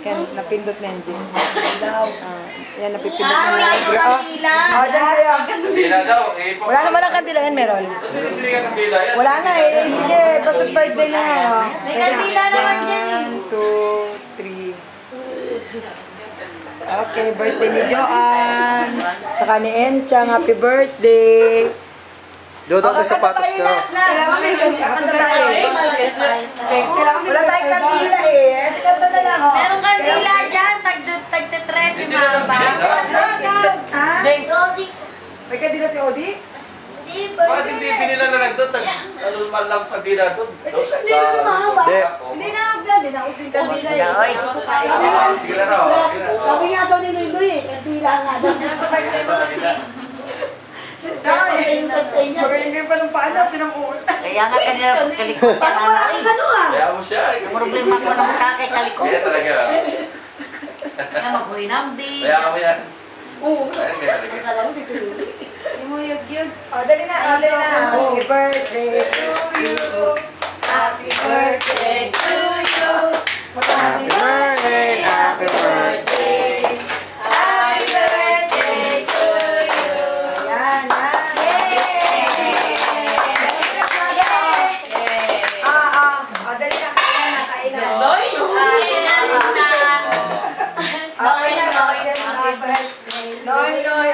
Yan, napindot na yun. Yan, napipindot na Wala yun. yung kandila. Dyan kayo. Kandila daw. Wala naman ang kandila yan, meron. Hindi ka kandila yan. Wala na eh. Sige, basta birthday na nga. May kandila naman dyan eh. 1, 2, 3. Okay, birthday ni Joanne. Saka ni Enchang, happy birthday. Dodo tayo sapatos ka. Kailangan may kanta tayo. Wala tayong kandila eh. Kanta na lang. Meron kandila dyan. Tagte-tres si Mama. Ha? Odi. May kandila si Odi? Bakit hindi pinilalalag doon? Ano man lang kandila doon? Hindi. Hindi na ako dyan. Hindi na using kandila eh. Gusto tayo. Sige na raw. Sabi nga daw ni Noy eh, kandila nga daw. Magaling kayo pa ng paano. Tinamuul. Kaya nga kanina kalikutan Paano na wala lang. kang ano ah? Kaya mo siya. Problema ko naman kakay kalikot. Kaya talaga. Kaya mag-uwi namdi. Kaya kami yan. Oo. Kaya talaga. Akala mo dito yun. Hindi mo yug-yug. Dali na. Dali na. Happy birthday to you. Happy birthday to you. Happy birthday. Happy birthday. Happy birthday to you. Yan. Dali na. Kainan. Ay, namin na. Okay na. Happy birthday. Noy. Noy.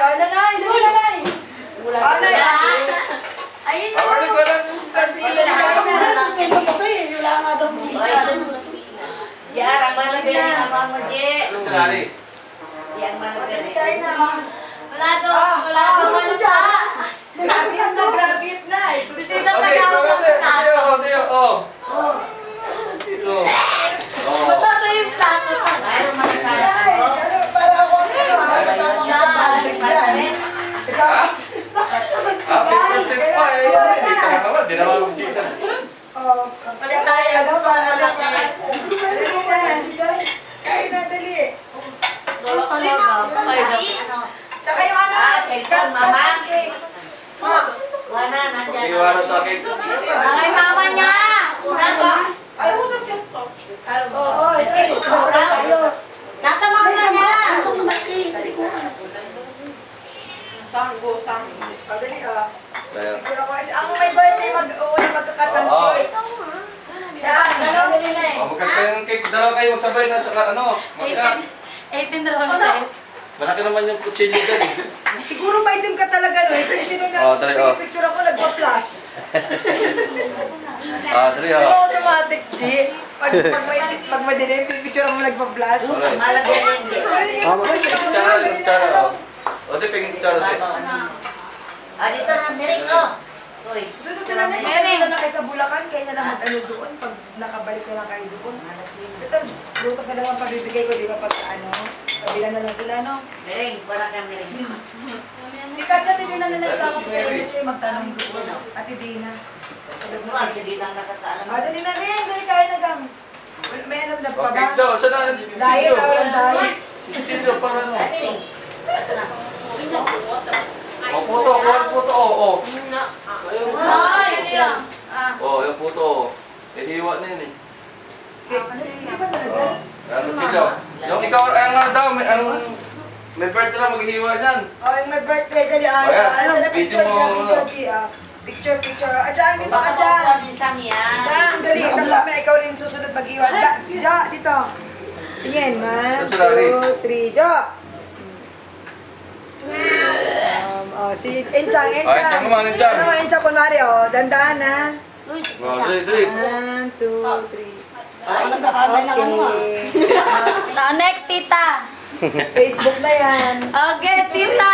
Ayun na. Ako rin wala yung kandila. Wala nga daw. Yan, ang malagay sa mama mo, Je. Ano sinari? Yan, malagay. Wala daw ano pa. Grabe na. Sino Okay, tagawag okay. ng plato? Matata yung plato sa Ayaw makasama. Para ako kasama ko sa budget dyan. Happy birthday pa eh. Ito na naman, di naman bisita. Kaya tayo, Kain na, dali. Tsaka yung ano, Cellphone, mama. Wala, nandyan. Iiwanan sa akin. Ay, mama niya! Nasa mama niya! Dali Kaya. ang may birthday, mag-uuna magkakatang Oo. cake. Dalawa sila eh. Magkakain ng cake. Dalawa kayo magsabay na sa ano. 18 roses. Malaki naman yung kutsilyo dyan eh. Siguro maitim ka talaga, no? Ito yung sino Dali, na picture ako, nagpa-flash. Dali Ito automatic, G. Pag madilim, picture mo nagpa-flash. Malagay din, Je. Kutsara. O, di, pingin kutsara. Dito na, direct ko. Uy. Sunod na lang, kaya na kayo sa Bulacan, kaya na lang mag-ano doon, pag nakabalik na lang kayo doon. Ito, lutas na lang ang pabibigay ko, di ba, pag ano, kabilan na lang sila, no? Direct, wala kang direct. Si Katsa, hindi na nila isama ko sa LHA, magtanong doon. Ate Dina. Sabi mo, Kasi di lang nakakaalam. dali na rin, dali kaya na gang. May ano na pa Okay, ba? daw. Saan na? Diet, ang diet. Kutsilyo, para ano? Ito na. O, puto. Kuha ang puto. O. Ayun. Ay, ano yun? O, yung puto. Ihiwa na yun eh. Hindi ba talaga? Ano, kutsilyo. Yung ikaw, ayun nga daw, may birthday lang maghihiwa niyan. Oh, yung may birthday, dali Ayan, ano na video picture, mo, picture. Diyan, dito ka dyan. Isang yan. Diyan, dali. Tapos mamaya ikaw rin susunod mag-iwan. Diyan, dito. Tingin, 1, 2, 3, Jo. Si Enchang. Enchang naman, Enchang. Ano, Enchang, kunwari, dandahan na. O, dali. 1, 2, 3. Nagkakagay ng ano ah. Okay. Next, tita. Facebook na yan. Okay, tita.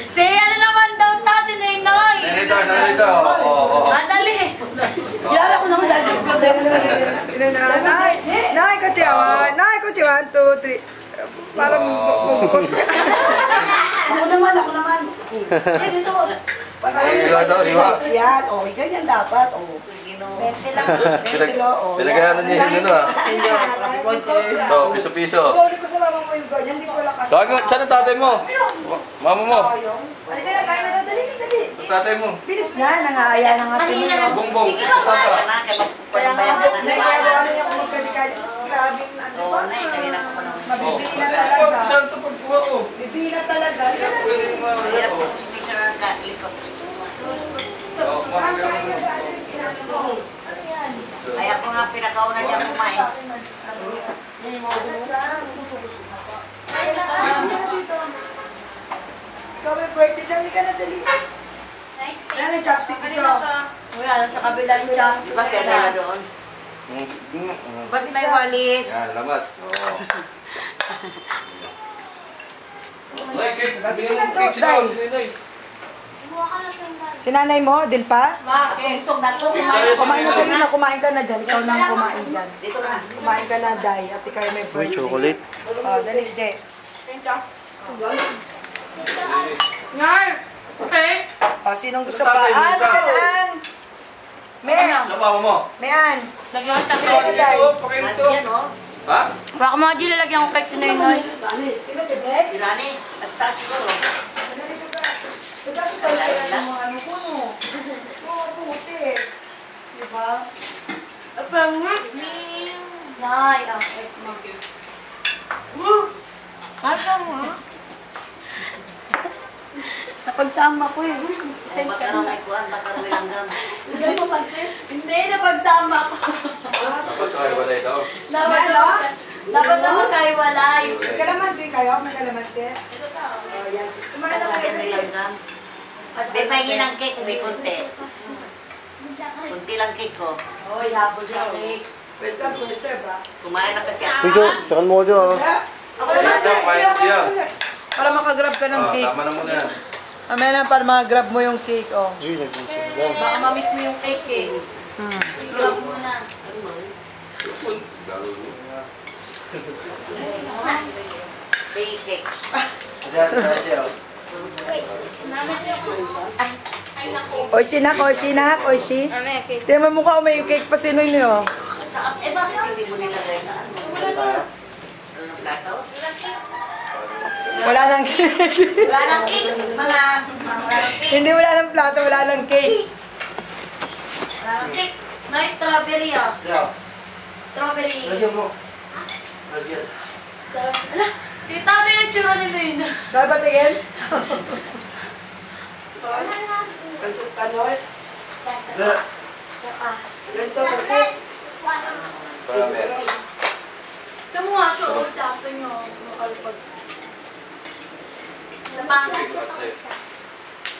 Si ano naman daw ta, si Ninoy. Nalito. O. Madali. Kilala ko naman dahil Nay, kutsi, 1, 2, 3. Parang bukod. Ako naman. Eh, dito. Iwa daw, iwa. Yan, oh, ganyan dapat. Oh. Bente lang. Pinagayanan niya yung ano ah. O, piso-piso. Sorry ko sa mama mo yung ganyan, hindi ko wala kasi. Tawag mo, saan ang tatay mo? Mama mo. Halika na, kain na daw, dali. Ang tatay mo. Bilis na, nangaaya na nga sila. Bongbong, tasa. Kaya nga, naiyawa niya kung magkadikali. grabing ano Oo, ba? Nay, kanina ko pa naman. Mabibili na Oh, talaga. saan ito pagkuha ko? Bibili na talaga. Ika na. Pwede mo Mahirap po si Mr. Katli ko. Ay ako nga pinakauna niya kumain. Ikaw may birthday dyan, ka na dali. Ano yung chopstick ito? Wala lang sa kabila yung chance. Bakit na doon? Ba't may walis? Yan, lamat. Oo. Ay, cake. Bigyan mo cake si Noy. Si Noy. Si nanay mo, Dilpa? Ma, kungsong na to. Kumain na sa'yo na, kumain ka na dyan. Ikaw na ang kumain dyan. Dito na. Kumain ka na, Day. At ikaw may Uy, birthday. chocolate. Oh, dali, Jay. Ngar! Okay? Oh, sinong gusto pa? An, kanan! Mer! Sa papa mo. Mean! Lagyan ko tayo. Day. Pakain ito. Nandiyan, oh. Ha? Baka mga di lalagyan ko kahit si Noynoy. Sino si Beck? Si Rani, hasta siguro. Diba si Tay kaya ng mga ano ko, no? Oo, puti. Diba? Parang nga. Nay, okay. Parang nga. Napagsama ko eh. Kung baka na may kuhan, baka may langgam. Hindi, napagsama ko. Dapat sa kayo wala ito. Dapat ako tayo walay. May kalamansi kayo? May kalamansi? Oh, yan. Kumain na Baka kayo may dali. langgam. May pahingin ng cake, may kunti. Kunti lang cake ko. Oh, habol sa cake. First come, first serve, ha? Kumain na kasi ako. Uy, Jo, tsakan mo ko, Jo, ah. Ako naman, Ito, Jay. kahit siya. Para makagrab ka ng Oh, cake. tama na muna yan. Mamaya na para makagrab mo yung cake, oh. Uy, nagmumsig daw. Baka mamiss mo yung cake eh. Grab mo na. Baby cake. Oishi nak, oishi nak, oishi. Tingnan mo mukha, may cake pa sino yun, oh. Saan? Eh, bakit hindi mo nilagay sa ano? Ano, plato? Wala nang cake. Wala ng cake. Wala ng cake. Hindi wala nang plato, wala nang cake. Wala ng cake. No, strawberry ah. Yeah, Strawberry. lagyan mo. Lagyan. Ala, tita na yung tsura ni Mayna. Dapat tingin? Yeah. Para meron. Ito mo nga siya, oh, dato nyo. Makalipag. Napangat.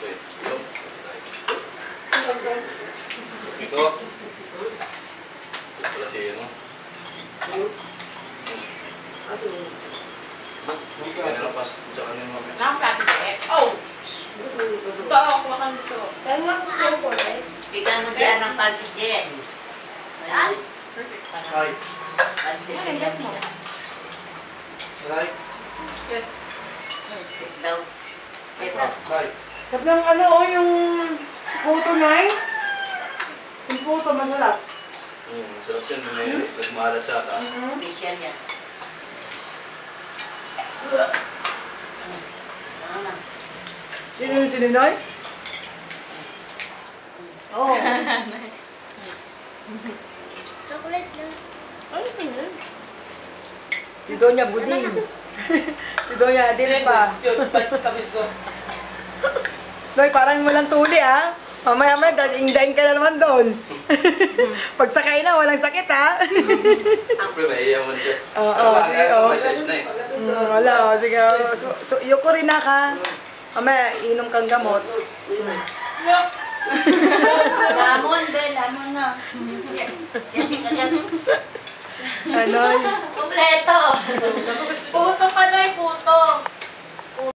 Wait, ito. Ito. Wala siya yun, no? Kaya nalapas. Tsaka niya mamaya. Nakaplato ko eh. Oh! Ito, kuha ka dito. Kaya nga kung ako po eh. Bigyan mo dyan ng pansit dyan. Saan? Ay, Pansit dyan. ay, Yes. Sit daw. Sit up. ay. Sabi ng ano, oh, yung puto na eh. Yung puto, masarap. Sarap yan. May nagmaalat siya. Special yan. Ano na? Sino yung sininoy? Oh. Si Doña Buding. Si Doña Dilpa. Noy, parang walang tuli, ah. Mamaya-maya, daing-daing ka na naman doon. Pag sakay na, walang sakit, ha? Siyempre, maiiyaman siya. Oo, sige, oo. May size na eh. Wala, oh, sige. Oh. So, yuko rin na ka. Mamaya, inom kang gamot. Lamon, Ben. Lamon na. Siyempre ka dyan. Ano? Kompleto. Puto pa na puto.